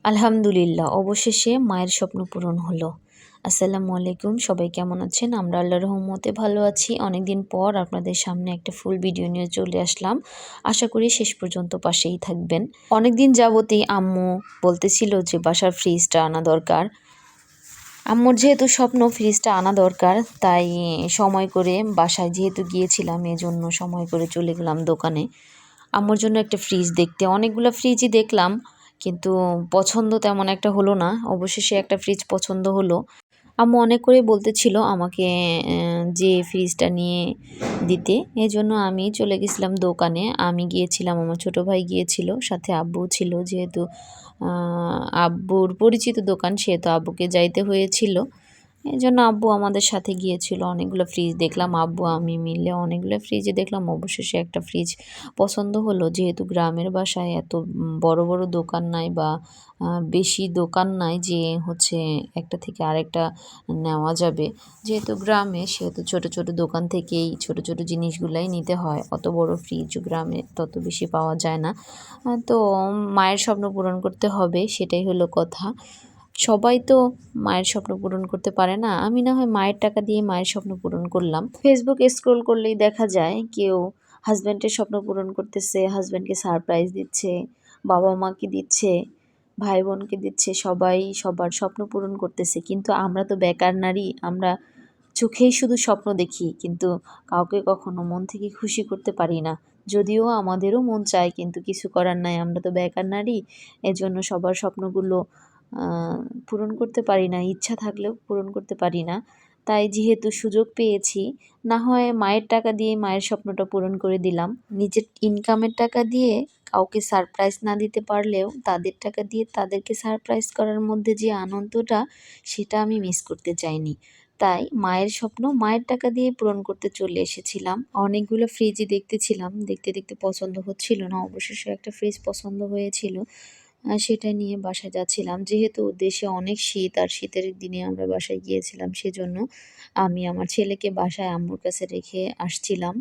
আলহামদুলিল্লাহ, অবশেষে মায়ের স্বপ্ন পূরণ হলো। আসসালামু আলাইকুম, সবাই কেমন আছেন? আমরা আল্লাহর রহমতে ভালো আছি। অনেকদিন পর আপনাদের সামনে একটা ফুল ভিডিও নিয়ে চলে আসলাম। আশা করি শেষ পর্যন্ত পাশেই থাকবেন। অনেকদিন যাবতই আম্মু বলতেছিল যে বাসার ফ্রিজটা আনা দরকার। আম্মুর যেহেতু স্বপ্ন ফ্রিজটা আনা দরকার, তাই সময় করে বাসায় যেহেতু গিয়েছিলাম, এজন্য সময় করে চলে গেলাম দোকানে আম্মুর জন্য একটা ফ্রিজ দেখতে। অনেকগুলো ফ্রিজই দেখলাম, কিন্তু পছন্দ তেমন একটা হলো না। অবশেষে একটা ফ্রিজ পছন্দ হলো। আম্মু অনেক করে বলতেছিল আমাকে যে ফ্রিজটা নিয়ে দিতে। এজন্য আমি চলে গেছিলাম দোকানে। আমি গিয়েছিলাম, আমার ছোট ভাই গিয়েছিল, সাথে আব্বুও ছিল। যেহেতু আব্বুর পরিচিত দোকান, সেহেতু আব্বুকে যাইতে হয়েছিল। এই জন্য আব্বু আমাদের সাথে গিয়েছিল। অনেকগুলো ফ্রিজ দেখলাম, আব্বু আমি মিলে অনেকগুলো ফ্রিজে দেখলাম। অবশেষে একটা ফ্রিজ পছন্দ হলো। যেহেতু গ্রামের বাসায় এত বড় বড় দোকান নাই বা বেশি দোকান নাই যে হচ্ছে একটা থেকে আরেকটা নেওয়া যাবে। যেহেতু গ্রামে, সেহেতু ছোট ছোট দোকান থেকেই ছোট ছোট জিনিসগুলাই নিতে হয়। অত বড় ফ্রিজ গ্রামে তত বেশি পাওয়া যায় না। তো মায়ের স্বপ্ন পূরণ করতে হবে, সেটাই হলো কথা। সবাই তো মায়ের স্বপ্ন পূরণ করতে পারে না। আমি না হয় মায়ের টাকা দিয়ে মায়ের স্বপ্ন পূরণ করলাম। ফেসবুকে স্ক্রল করলেই দেখা যায় কেউ হাজব্যান্ডের স্বপ্ন পূরণ করতেছে, হাজব্যান্ডকে সারপ্রাইজ দিচ্ছে, বাবা মাকে দিচ্ছে, ভাই বোনকে দিচ্ছে, সবাই সবার স্বপ্ন পূরণ করতেছে। কিন্তু আমরা তো বেকার নারী, আমরা চোখেই শুধু স্বপ্ন দেখি, কিন্তু কাউকে কখনো মন থেকে খুশি করতে পারি না। যদিও আমাদেরও মন চায়, কিন্তু কিছু করার নাই, আমরা তো বেকার নারী। এজন্য সবার স্বপ্নগুলো পূরণ করতে পারি না, ইচ্ছা থাকলেও পূরণ করতে পারি না। তাই যেহেতু সুযোগ পেয়েছি, না হয় মায়ের টাকা দিয়ে মায়ের স্বপ্নটা পূরণ করে দিলাম। নিজের ইনকামের টাকা দিয়ে কাউকে সারপ্রাইজ না দিতে পারলেও তাদের টাকা দিয়ে তাদেরকে সারপ্রাইজ করার মধ্যে যে আনন্দটা, সেটা আমি মিস করতে চাইনি। তাই মায়ের স্বপ্ন মায়ের টাকা দিয়ে পূরণ করতে চলে এসেছিলাম। অনেকগুলো ফ্রিজই দেখতেছিলাম, দেখতে দেখতে পছন্দ হচ্ছিল না। অবশেষে একটা ফ্রিজ পছন্দ হয়েছিল, সেটা নিয়ে বাসায় যাচ্ছিলাম। যেহেতু দেশে অনেক শীত, আর শীতের দিনে আমরা বাসায় গিয়েছিলাম, সেজন্য আমি আমার ছেলেকে বাসায় আম্মুর কাছে রেখে আসছিলাম,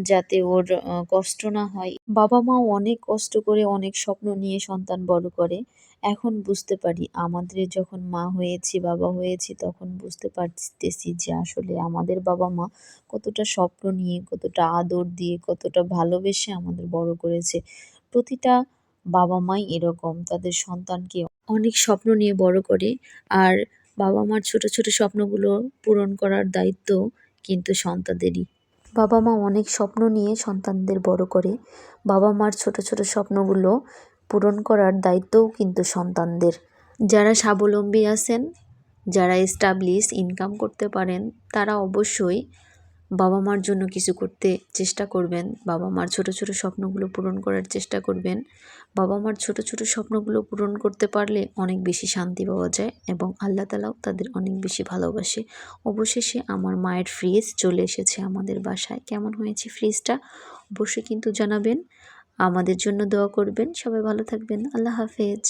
যাতে ওর কষ্ট না হয়। বাবা মাও অনেক কষ্ট করে অনেক স্বপ্ন নিয়ে সন্তান বড় করে। এখন বুঝতে পারি, আমাদের যখন মা হয়েছি, বাবা হয়েছি, তখন বুঝতে পারতেছি যে আসলে আমাদের বাবা মা কতটা স্বপ্ন নিয়ে, কতটা আদর দিয়ে, কতটা ভালোবেসে আমাদের বড় করেছে। প্রতিটা বাবা মাই এরকম তাদের সন্তানকে অনেক স্বপ্ন নিয়ে বড় করে। আর বাবা মার ছোট ছোট স্বপ্নগুলো পূরণ করার দায়িত্ব কিন্তু সন্তানদেরই। বাবা মা অনেক স্বপ্ন নিয়ে সন্তানদের বড় করে। বাবা মার ছোট ছোট স্বপ্নগুলো পূরণ করার দায়িত্বও কিন্তু সন্তানদের। যারা স্বাবলম্বী আছেন, যারা এস্টাবলিশ ইনকাম করতে পারেন, তারা অবশ্যই বাবা মার জন্য কিছু করতে চেষ্টা করবেন। বাবা মার ছোট ছোট স্বপ্নগুলো পূরণ করার চেষ্টা করবেন। বাবা মার ছোট ছোট স্বপ্নগুলো পূরণ করতে পারলে অনেক বেশি শান্তি পাওয়া যায়, এবং আল্লাহ তাআলাও তাদের অনেক বেশি ভালোবাসে। অবশেষে আমার মায়ের ফ্রিজ চলে এসেছে আমাদের বাসায়। কেমন হয়েছে ফ্রিজটা অবশ্যই কিন্তু জানাবেন। আমাদের জন্য দোয়া করবেন। সবাই ভালো থাকবেন। আল্লাহ হাফেজ।